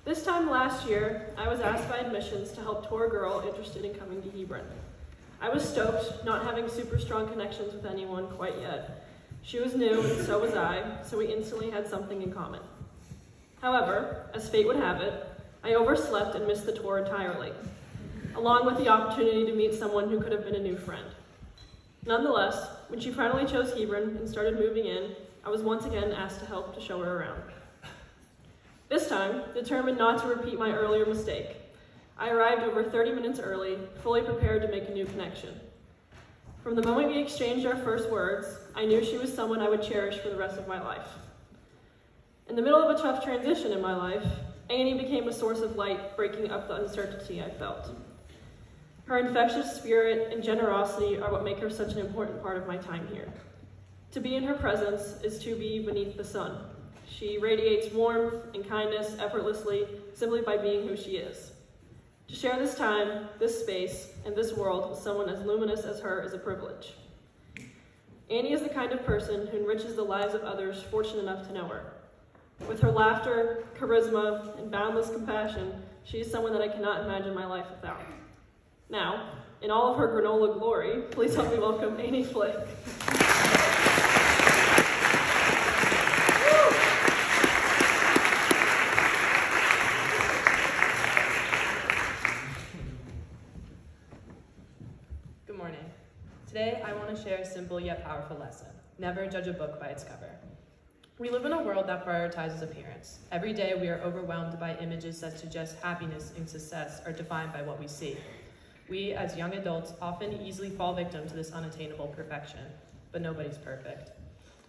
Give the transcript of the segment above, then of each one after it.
This time last year, I was asked by admissions to help tour a girl interested in coming to Hebron. I was stoked, not having super strong connections with anyone quite yet. She was new, and so was I, so we instantly had something in common. However, as fate would have it, I overslept and missed the tour entirely, along with the opportunity to meet someone who could have been a new friend. Nonetheless, when she finally chose Hebron and started moving in, I was once again asked to help to show her around. This time, determined not to repeat my earlier mistake, I arrived over 30 minutes early, fully prepared to make a new connection. From the moment we exchanged our first words, I knew she was someone I would cherish for the rest of my life. In the middle of a tough transition in my life, Annie became a source of light, breaking up the uncertainty I felt. Her infectious spirit and generosity are what make her such an important part of my time here. To be in her presence is to be beneath the sun. She radiates warmth and kindness effortlessly, simply by being who she is. To share this time, this space, and this world with someone as luminous as her is a privilege. Annie is the kind of person who enriches the lives of others fortunate enough to know her. With her laughter, charisma, and boundless compassion, she is someone that I cannot imagine my life without. Now, in all of her granola glory, please help me welcome Annie Flick. Good morning. Today, I want to share a simple yet powerful lesson. Never judge a book by its cover. We live in a world that prioritizes appearance. Every day, we are overwhelmed by images that suggest happiness and success are defined by what we see. We, as young adults, often easily fall victim to this unattainable perfection, but nobody's perfect.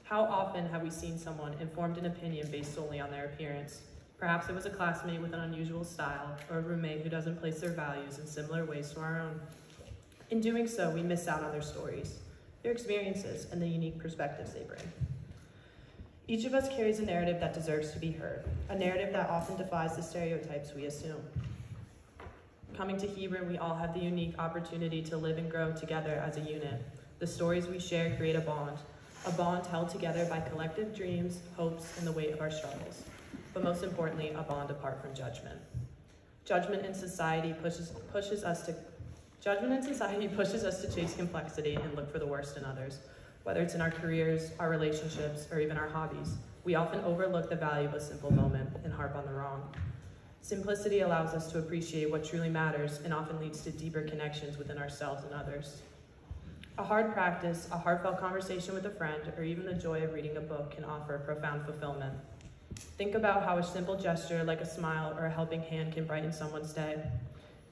How often have we seen someone and formed an opinion based solely on their appearance? Perhaps it was a classmate with an unusual style, or a roommate who doesn't place their values in similar ways to our own. In doing so, we miss out on their stories, their experiences, and the unique perspectives they bring. Each of us carries a narrative that deserves to be heard, a narrative that often defies the stereotypes we assume. Coming to Hebron, we all have the unique opportunity to live and grow together as a unit. The stories we share create a bond held together by collective dreams, hopes, and the weight of our struggles. But most importantly, a bond apart from judgment. Judgment in society pushes us to chase complexity and look for the worst in others. Whether it's in our careers, our relationships, or even our hobbies, we often overlook the value of a simple moment and harp on the wrong. Simplicity allows us to appreciate what truly matters and often leads to deeper connections within ourselves and others. A hard practice, a heartfelt conversation with a friend, or even the joy of reading a book can offer profound fulfillment. Think about how a simple gesture like a smile or a helping hand can brighten someone's day.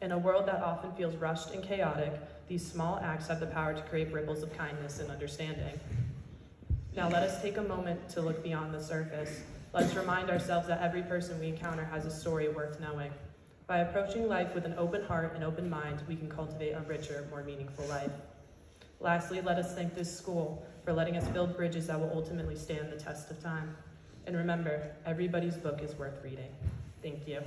In a world that often feels rushed and chaotic, these small acts have the power to create ripples of kindness and understanding. Now let us take a moment to look beyond the surface. Let's remind ourselves that every person we encounter has a story worth knowing. By approaching life with an open heart and open mind, we can cultivate a richer, more meaningful life. Lastly, let us thank this school for letting us build bridges that will ultimately stand the test of time. And remember, everybody's book is worth reading. Thank you.